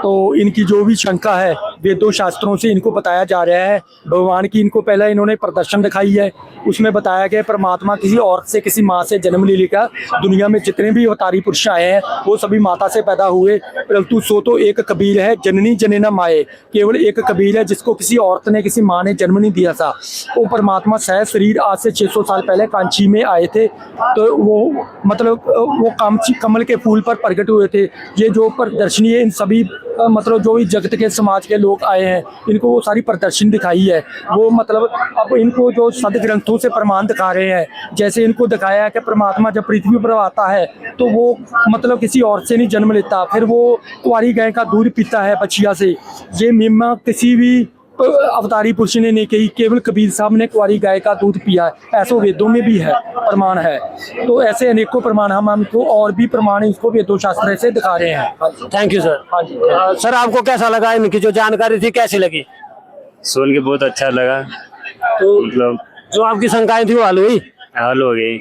तो इनकी जो भी शंका है वेदों शास्त्रों से इनको बताया जा रहा है। भगवान की इनको पहले इन्होंने प्रदर्शन दिखाई है, उसमें बताया गया परमात्मा किसी औरत से किसी माँ से जन्म नहीं लेकर दुनिया में जितने भी अवतारी पुरुष आए हैं वो सभी माता से पैदा हुए, परंतु सो तो एक कबीर है जननी जनेना माए, केवल एक कबीर है जिसको किसी औरत ने किसी माँ ने जन्म नहीं दिया था। वो परमात्मा सह शरीर आज से 600 साल पहले कांची में आए थे, तो वो मतलब वो कांची कमल के फूल पर प्रकट हुए थे। ये जो प्रदर्शनी है इन सभी मतलब जो भी जगत के समाज के लोग आए हैं इनको वो सारी प्रदर्शनी दिखाई है। वो मतलब अब इनको जो सदग्रंथों से प्रमाण दिखा रहे हैं, जैसे इनको दिखाया है कि परमात्मा जब पृथ्वी पर आता है तो वो मतलब किसी और से नहीं जन्म लेता, फिर वो कुंवारी गाय का दूध पीता है बछिया से। ये महिमा किसी भी अवतारी पुरुष ने नहीं कही, केवल कबीर साहब ने कुंवारी गाय का दूध पिया है, ऐसा वेदों में भी है प्रमाण है। तो ऐसे अनेकों प्रमाण हम हमको और भी प्रमाण इसको वेदों शास्त्र से दिखा रहे हैं। Thank you sir. हाँ जी। सर, आपको कैसा लगा, इनकी जो जानकारी थी कैसी लगी? सुन के बहुत अच्छा लगा। तो मतलब जो आपकी शंकाएं थी वो हल हुई? हल हो गई।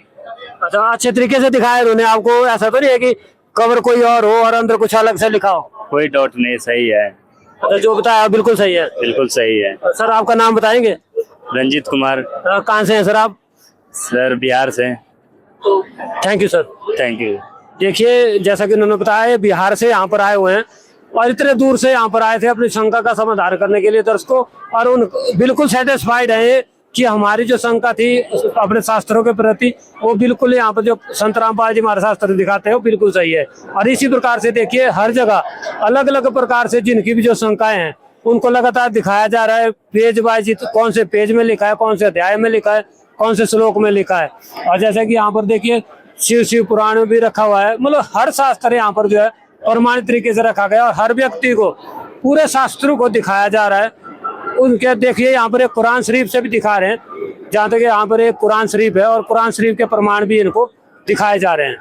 अच्छा, अच्छे तरीके से दिखाया उन्होंने आपको, ऐसा तो नहीं है कि कवर कोई और हो और अंदर कुछ अलग से लिखा हो? कोई डाउट नहीं, सही है। अच्छा, जो बताया बिल्कुल सही है। बिल्कुल सही है। सर, आपका नाम बताएंगे? रंजीत कुमार। कहाँ से हैं सर आप? सर बिहार से। Thank you sir. Thank you. देखिए, जैसा कि उन्होंने बताया बिहार से यहाँ पर आए हुए हैं और इतने दूर से यहाँ पर आए थे अपनी शंका का समाधान करने के लिए दर्शकों, और उन बिल्कुल सेटिस्फाइड है कि हमारी जो शंका थी अपने शास्त्रों के प्रति वो बिल्कुल यहाँ पर जो संत रामपाल जी हमारे शास्त्र दिखाते हैं वो बिल्कुल सही है। और इसी प्रकार से देखिए हर जगह अलग अलग प्रकार से जिनकी भी जो शंकाएं हैं उनको लगातार दिखाया जा रहा है, पेज वाइज कौन से पेज में लिखा है, कौन से अध्याय में लिखा है, कौन से श्लोक में लिखा है। और जैसे कि यहाँ पर देखिए शिव पुराण में भी रखा हुआ है, मतलब हर शास्त्र यहाँ पर जो है प्रमाणित तरीके से रखा गया और हर व्यक्ति को पूरे शास्त्रों को दिखाया जा रहा है। उनके देखिए यहाँ पर एक कुरान शरीफ से भी दिखा रहे हैं, जहाँ तक यहाँ पर एक कुरान शरीफ है और कुरान शरीफ के प्रमाण भी इनको दिखाए जा रहे हैं।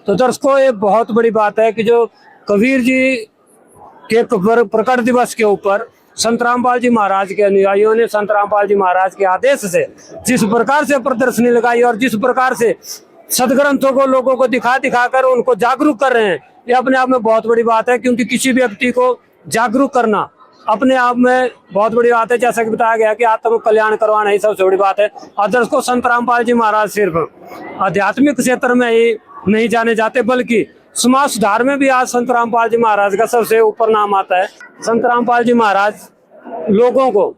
तो दर्शकों, ये बहुत बड़ी बात है कि जो कबीर जी के प्रकट दिवस के ऊपर संत रामपाल जी महाराज के अनुयायियों ने संत रामपाल जी महाराज के आदेश से जिस प्रकार से प्रदर्शनी लगाई और जिस प्रकार से सदग्रंथों को लोगों को दिखा कर उनको जागरूक कर रहे हैं, ये अपने आप में बहुत बड़ी बात है। क्योंकि किसी व्यक्ति को जागरूक करना अपने आप में बहुत बड़ी बात है। जैसा कि बताया गया कि आत्म कल्याण करवाना ही सबसे बड़ी बात है। और दर्शकों, संत रामपाल जी महाराज सिर्फ आध्यात्मिक क्षेत्र में ही नहीं जाने जाते बल्कि समाज सुधार में भी आज संत रामपाल जी महाराज का सबसे ऊपर नाम आता है। संत रामपाल जी महाराज लोगों को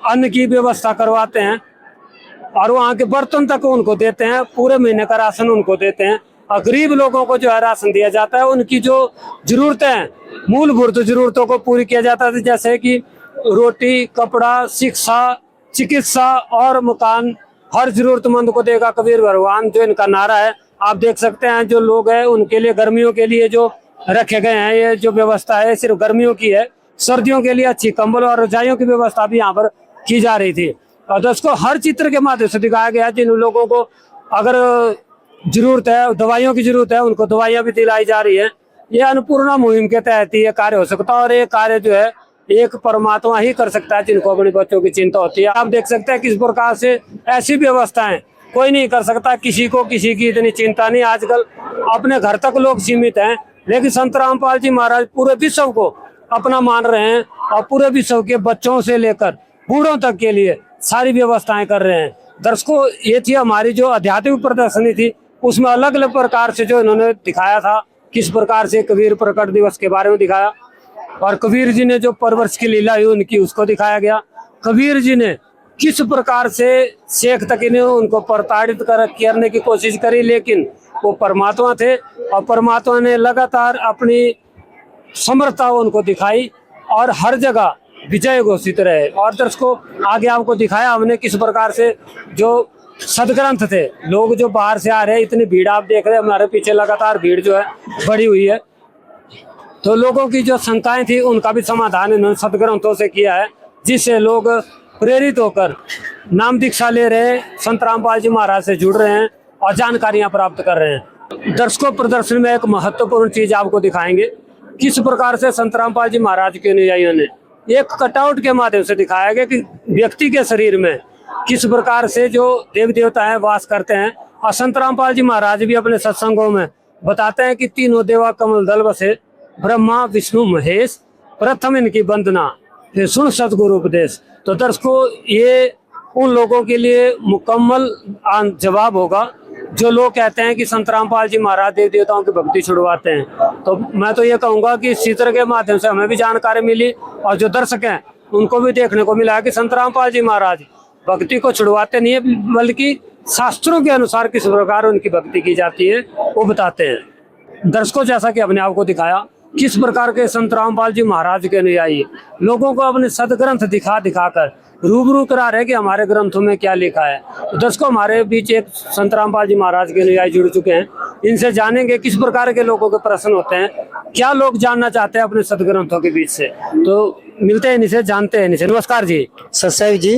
अन्न की व्यवस्था करवाते हैं और वहाँ के बर्तन तक उनको देते हैं, पूरे महीने का राशन उनको देते हैं और गरीब लोगों को जो है राशन दिया जाता है। उनकी जो जरूरतें हैं, मूलभूत जरूरतों को पूरी किया जाता है, जैसे कि रोटी, कपड़ा, शिक्षा, चिकित्सा और मकान, हर जरूरतमंद को देगा कबीर भगवान, जो इनका नारा है। आप देख सकते हैं जो लोग हैं उनके लिए गर्मियों के लिए जो रखे गए हैं, ये जो व्यवस्था है सिर्फ गर्मियों की है, सर्दियों के लिए अच्छी कंबल और रजाइयों की व्यवस्था भी यहाँ पर की जा रही थी। और दोस्तों हर चित्र के माध्यम से दिखाया गया जिन लोगों को अगर जरूरत है, दवाइयों की जरूरत है, उनको दवाइयाँ भी दिलाई जा रही है। ये अन्नपूर्णा मुहिम के तहत ही ये कार्य हो सकता है और ये कार्य जो है एक परमात्मा ही कर सकता है जिनको अपने बच्चों की चिंता होती है। आप देख सकते हैं किस प्रकार से ऐसी व्यवस्थाएं कोई नहीं कर सकता, किसी को किसी की इतनी चिंता नहीं। आजकल अपने घर तक लोग सीमित हैं, लेकिन संत रामपाल जी महाराज पूरे विश्व को अपना मान रहे हैं और पूरे विश्व के बच्चों से लेकर बूढ़ों तक के लिए सारी व्यवस्थाएं कर रहे हैं। दर्शकों ये थी हमारी जो आध्यात्मिक प्रदर्शनी थी, उसमें अलग अलग प्रकार से जो इन्होंने दिखाया था, किस प्रकार से कबीर प्रकट दिवस के बारे में दिखाया और कबीर जी ने जो परवरिश की लीला हुई उनकी उसको दिखाया गया। कबीर जी ने किस प्रकार से शेख तक ने उनको प्रताड़ित करने की कोशिश करी, लेकिन वो परमात्मा थे और परमात्मा ने लगातार अपनी समर्थता उनको दिखाई और हर जगह विजय घोषित रहे। और दर्शकों आगे आपको दिखाया हमने किस प्रकार से जो सदग्रंथ थे, लोग जो बाहर से आ रहे हैं, इतनी भीड़ आप देख रहे हैं हमारे पीछे लगातार भीड़ जो है बढ़ी हुई है। तो लोगों की जो शंकाएं थी उनका भी समाधान इन्होंने सदग्रंथों से किया है, जिससे लोग प्रेरित होकर नाम दीक्षा ले रहे हैं, संत रामपाल जी महाराज से जुड़ रहे हैं और जानकारियां प्राप्त कर रहे हैं। दर्शकों प्रदर्शनी में एक महत्वपूर्ण चीज आपको दिखाएंगे, किस प्रकार से संत रामपाल जी महाराज के अनुयायियों ने एक कटआउट के माध्यम से दिखाया गया कि व्यक्ति के शरीर में किस प्रकार से जो देव देवता है वास करते हैं। और संत रामपाल जी महाराज भी अपने सत्संगों में बताते हैं कि तीनों देवा कमल दल बसे, ब्रह्मा विष्णु महेश, प्रथम इनकी वंदना फिर सुन सतगुरु उपदेश। तो दर्शकों ये उन लोगों के लिए मुकम्मल जवाब होगा जो लोग कहते हैं कि संत रामपाल जी महाराज देव देवताओं की भक्ति छुड़वाते हैं। तो मैं तो ये कहूँगा कि इस चित्र के माध्यम से हमें भी जानकारी मिली और जो दर्शक हैं उनको भी देखने को मिला कि संत रामपाल जी महाराज भक्ति को छुड़वाते नहीं है, बल्कि शास्त्रों के अनुसार किस प्रकार उनकी भक्ति की जाती है वो बताते हैं। दर्शकों जैसा कि हमने आपको दिखाया किस प्रकार के संत रामपाल जी महाराज के अनुयायी लोगों को अपने सदग्रंथ दिखा कर रूबरू करा रहे कि हमारे ग्रंथों में क्या लिखा है। तो दर्शकों हमारे बीच एक संत रामपाल जी महाराज के अनुयायी जुड़ चुके हैं, इनसे जानेंगे किस प्रकार के लोगों के प्रश्न होते हैं, क्या लोग जानना चाहते हैं अपने सदग्रंथों के बीच से। तो मिलते हैं इनसे, जानते हैं इनसे। नमस्कार जी। ससाई जी।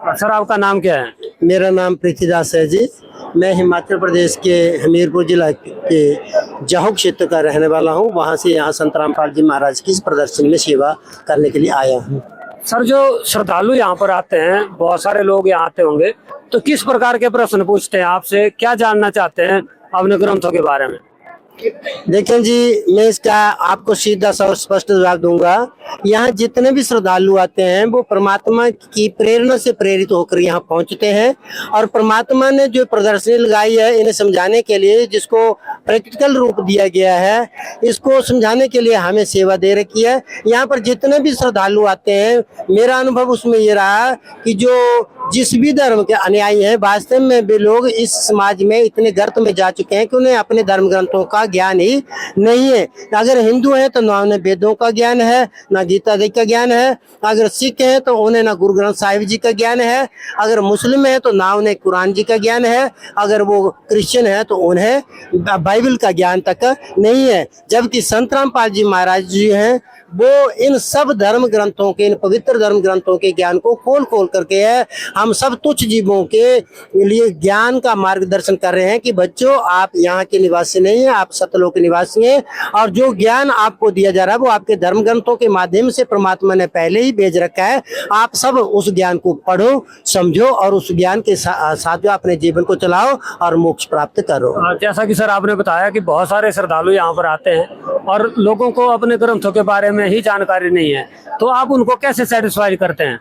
सर आपका नाम क्या है? मेरा नाम पृथ्वीदास है जी। मैं हिमाचल प्रदेश के हमीरपुर जिला के जाहू क्षेत्र का रहने वाला हूँ। वहाँ से यहाँ संत रामपाल जी महाराज की इस प्रदर्शनी में सेवा करने के लिए आया हूँ। सर जो श्रद्धालु यहाँ पर आते हैं, बहुत सारे लोग यहाँ आते होंगे, तो किस प्रकार के प्रश्न पूछते हैं आपसे, क्या जानना चाहते हैं अपने ग्रंथों के बारे में? देखें जी, मैं इसका आपको सीधा सा और स्पष्ट जवाब दूंगा। यहाँ जितने भी श्रद्धालु आते हैं वो परमात्मा की प्रेरणा से प्रेरित होकर यहाँ पहुँचते हैं और परमात्मा ने जो प्रदर्शनी लगाई है इन्हें समझाने के लिए, जिसको प्रैक्टिकल रूप दिया गया है, इसको समझाने के लिए हमें सेवा दे रखी है। यहाँ पर जितने भी श्रद्धालु आते हैं, मेरा अनुभव उसमें ये रहा कि जो जिस भी धर्म के अनुयायी हैं, वास्तव में भी लोग इस समाज में इतने गर्त में जा चुके हैं कि उन्हें अपने धर्म ग्रंथों का ज्ञान ही नहीं है। अगर हिंदू हैं तो ना उन्हें वेदों का ज्ञान है, ना गीता जी का ज्ञान है। अगर सिख हैं तो उन्हें ना गुरु ग्रंथ साहिब जी का ज्ञान है। अगर मुस्लिम है तो ना उन्हें कुरान जी का ज्ञान है। अगर वो क्रिश्चियन है तो उन्हें बाइबल का ज्ञान तक नहीं है। जबकि संत रामपाल जी महाराज जी हैं, वो इन सब धर्म ग्रंथों के, इन पवित्र धर्म ग्रंथों के ज्ञान को खोल खोल करके है हम सब तुच्छ जीवों के लिए ज्ञान का मार्गदर्शन कर रहे हैं कि बच्चों आप यहाँ के निवासी नहीं हैं, आप सतलोक के निवासी हैं। और जो ज्ञान आपको दिया जा रहा है वो आपके धर्म ग्रंथों के माध्यम से परमात्मा ने पहले ही भेज रखा है। आप सब उस ज्ञान को पढ़ो, समझो और उस ज्ञान के साथ जो अपने जीवन को चलाओ और मोक्ष प्राप्त करो। जैसा कि सर आपने बताया कि बहुत सारे श्रद्धालु यहाँ पर आते हैं और लोगों को अपने ग्रंथों के बारे में ही जानकारी नहीं है, तो आप उनको कैसे सेटिस्फाई करते हैं?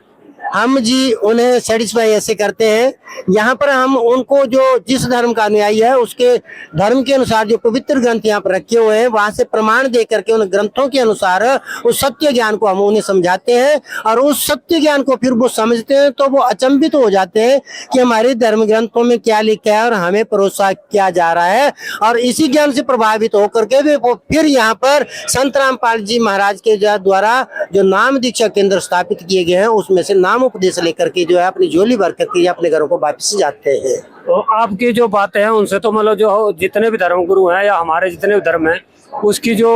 हम जी उन्हें सेटिस्फाई ऐसे करते हैं, यहाँ पर हम उनको जो जिस धर्म का अनुयायी है उसके धर्म के अनुसार जो पवित्र ग्रंथ यहाँ पर रखे हुए हैं वहाँ से प्रमाण दे करके उन ग्रंथों के अनुसार उस सत्य ज्ञान को हम उन्हें समझाते हैं। और उस सत्य ज्ञान को फिर वो समझते हैं तो वो अचंभित हो जाते हैं कि हमारे धर्म ग्रंथों में क्या लिखा है और हमें परोसा किया जा रहा है। और इसी ज्ञान से प्रभावित होकर के वे वो फिर यहाँ पर संत रामपाल जी महाराज के द्वारा जो नाम दीक्षा केंद्र स्थापित किए गए हैं उसमें से नाम उपदेश लेकर के जो है अपनी झोली भर करके अपने घरों को वापस जाते हैं। तो आपकी जो बातें हैं उनसे तो मतलब जो जितने भी धर्म गुरु हैं या हमारे जितने भी धर्म हैं उसकी जो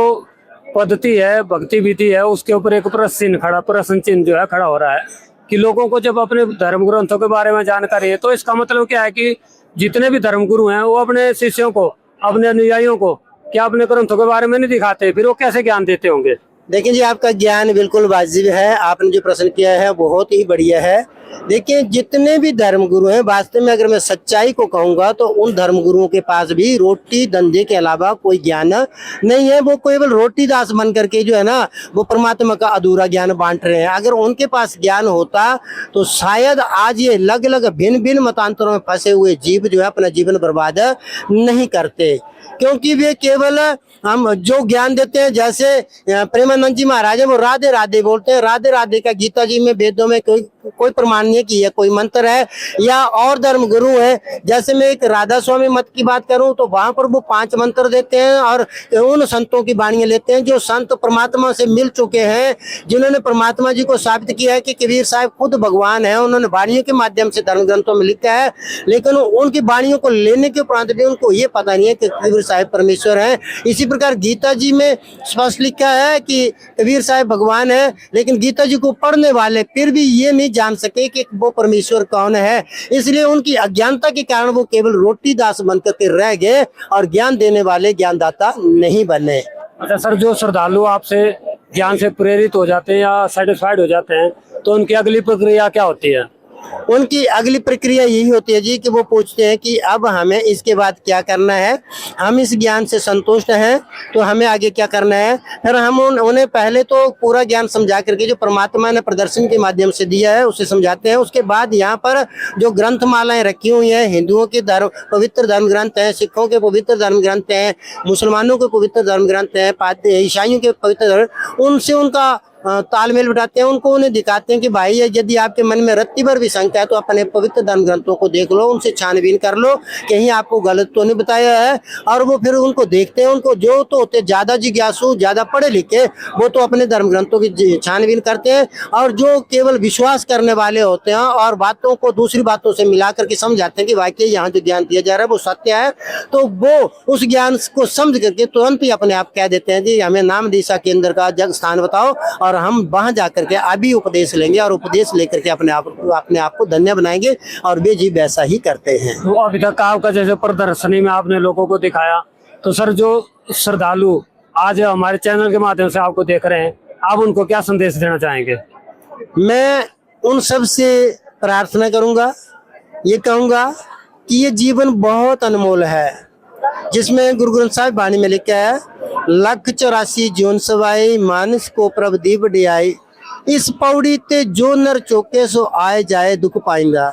पद्धति है, भक्ति विधि है, उसके ऊपर एक प्रश्न चिन्ह जो है खड़ा हो रहा है कि लोगों को जब अपने धर्म ग्रंथों के बारे में जानकारी है तो इसका मतलब क्या है कि जितने भी धर्मगुरु हैं वो अपने शिष्यों को, अपने अनुयायियों को क्या अपने ग्रंथों के बारे में नहीं दिखाते, फिर वो कैसे ज्ञान देते होंगे? देखिए जी, आपका ज्ञान बिल्कुल वाजिब है। आपने जो प्रश्न किया है बहुत ही बढ़िया है। देखिए, जितने भी धर्मगुरु हैं, वास्तव में अगर मैं सच्चाई को कहूँगा तो उन धर्मगुरुओं के पास भी रोटी धंधे के अलावा कोई ज्ञान नहीं है। वो केवल रोटी दास बन करके जो है ना, वो परमात्मा का अधूरा ज्ञान बांट रहे हैं। अगर उनके पास ज्ञान होता तो शायद आज ये अलग अलग भिन्न भिन्न मतांतरों में फंसे हुए जीव जो है अपना जीवन बर्बाद नहीं करते, क्योंकि वे केवल हम जो ज्ञान देते हैं, जैसे प्रेमानंद जी महाराज है, वो राधे राधे बोलते हैं। राधे राधे का गीता जी में, वेदों में कोई प्रमाण नहीं की है, कोई मंत्र है या और धर्म गुरु है। जैसे मैं एक राधा स्वामी मत की बात करूं तो वहां पर वो 5 मंत्र देते हैं और उन संतों की वाणियां लेते हैं जो संत परमात्मा से मिल चुके हैं, जिन्होंने परमात्मा जी को साबित किया है कि कबीर साहब खुद भगवान है। उन्होंने वाणियों के माध्यम से धर्म ग्रंथों में लिखा है, लेकिन उनकी वाणियों को लेने के उपरांत भी उनको ये पता नहीं है कि कबीर साहब परमेश्वर है। इसी प्रकार गीता जी में स्पष्ट लिखा है कि कबीर साहब भगवान है, लेकिन गीता जी को पढ़ने वाले फिर भी ये नहीं जान सके कि वो परमेश्वर कौन है। इसलिए उनकी अज्ञानता के कारण वो केवल रोटी दास बनकर के रह गए और ज्ञान देने वाले ज्ञानदाता नहीं बने। अच्छा सर, जो श्रद्धालु आपसे ज्ञान से प्रेरित हो जाते हैं या सेटिस्फाइड हो जाते हैं तो उनकी अगली प्रक्रिया क्या होती है? उनकी अगली प्रक्रिया यही होती है जी कि वो पूछते हैं कि अब हमें इसके बाद क्या करना है। हम इस ज्ञान से संतुष्ट हैं तो हमें आगे क्या करना है। फिर हम उन्हें पहले तो पूरा ज्ञान समझा करके जो परमात्मा ने प्रदर्शन के माध्यम से दिया है उसे समझाते हैं। उसके बाद यहाँ पर जो ग्रंथमालाएं रखी हुई हैं, हिंदुओं के पवित्र धर्म ग्रंथ हैं, सिखों के पवित्र धर्म ग्रंथ हैं, मुसलमानों के पवित्र धर्म ग्रंथ हैं, ईसाइयों के पवित्र धर्म, उनसे उनका तालमेल बिठाते हैं। उनको उन्हें दिखाते हैं कि भाई यदि आपके मन में रत्ती भर भी शंका है तो अपने पवित्र धर्म ग्रंथों को देख लो, उनसे छानबीन कर लो, कहीं आपको गलत तो नहीं बताया है। और वो फिर उनको देखते हैं। उनको जो तो होते ज्यादा जिज्ञासु, ज्यादा पढ़े लिखे, वो तो अपने धर्म ग्रंथों की छानबीन करते हैं। और जो केवल विश्वास करने वाले होते हैं और बातों को दूसरी बातों से मिला करके समझाते हैं कि वाकई यहाँ जो ज्ञान दिया जा रहा है वो सत्य है, तो वो उस ज्ञान को समझ करके तुरंत ही अपने आप कह देते हैं जी हमें नाम दिशा केंद्र का जग स्थान बताओ, और हम वहां जाकर के अभी उपदेश लेंगे और उपदेश लेकर के अपने आप को धन्य बनाएंगे। और वे जी वैसा ही करते हैं। तो अभी तक आपका जैसे प्रदर्शनी में आपने लोगों को दिखाया, तो सर जो श्रद्धालु आज हमारे चैनल के माध्यम से आपको देख रहे हैं, आप उनको क्या संदेश देना चाहेंगे? मैं उन सब से प्रार्थना करूंगा, ये कहूंगा कि ये जीवन बहुत अनमोल है, जिसमें गुरु ग्रंथ साहिब वाणी में लिखा है 184 जोन सवाई मानस को प्रभ दी बढ़ियाई, इस पौड़ी ते जो नर चौके सो आए जाए दुख पाएंगा।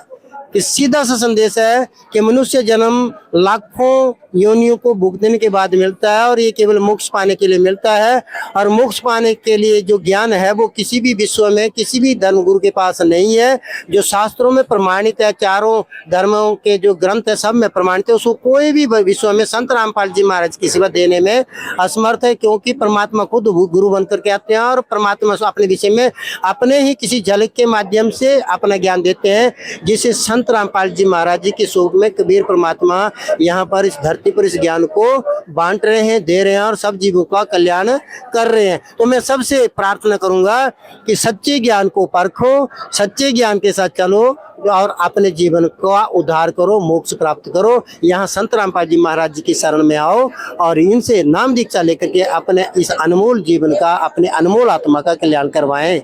कि सीधा सा संदेश है कि मनुष्य जन्म लाखों योनियों को भुगतने के बाद मिलता है और ये केवल मोक्ष पाने के लिए मिलता है। और मोक्ष पाने के लिए जो ज्ञान है वो किसी भी विश्व में किसी भी धर्मगुरु के पास नहीं है। जो शास्त्रों में प्रमाणित है, चारों धर्मों के जो ग्रंथ है सब में प्रमाणित है, उसको कोई भी विश्व में संत रामपाल जी महाराज की सेवा देने में असमर्थ है, क्योंकि परमात्मा खुद गुरु बन करके आते हैं और परमात्मा अपने विषय में अपने ही किसी झलक के माध्यम से अपना ज्ञान देते हैं, जिसे संत रामपाल जी महाराज जी के स्वरूप में कबीर परमात्मा यहाँ पर इस धरती पर इस ज्ञान को बांट रहे हैं, दे रहे हैं और सब जीवों का कल्याण कर रहे हैं। तो मैं सबसे प्रार्थना करूंगा कि सच्चे ज्ञान को परखो, सच्चे ज्ञान के साथ चलो और अपने जीवन का उद्धार करो, मोक्ष प्राप्त करो। यहाँ संत रामपाल जी महाराज जी की शरण में आओ और इनसे नाम दीक्षा लेकर के अपने इस अनमोल जीवन का, अपने अनमोल आत्मा का कल्याण करवाएं।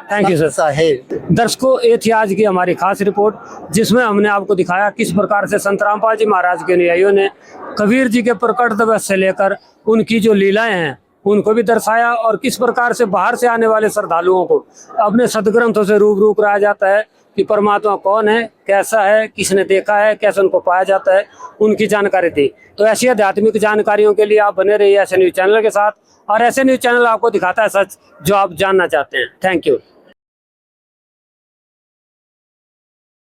Thank you sir. दर्शकों, ये थी आज की हमारी खास रिपोर्ट, जिसमें हमने आपको दिखाया किस प्रकार से संत रामपाल जी महाराज के अनुयायियों ने कबीर जी के प्रकट दिवस से लेकर उनकी जो लीलाएं हैं उनको भी दर्शाया, और किस प्रकार से बाहर से आने वाले श्रद्धालुओं को अपने सदग्रंथों से रूबरू कराया जाता है कि परमात्मा कौन है, कैसा है, किसने देखा है, कैसे उनको पाया जाता है, उनकी जानकारी दी। तो ऐसी आध्यात्मिक जानकारियों के लिए आप बने रहिए ऐसे न्यूज चैनल के साथ, और ऐसे न्यूज चैनल आपको दिखाता है सच जो आप जानना चाहते हैं। Thank you.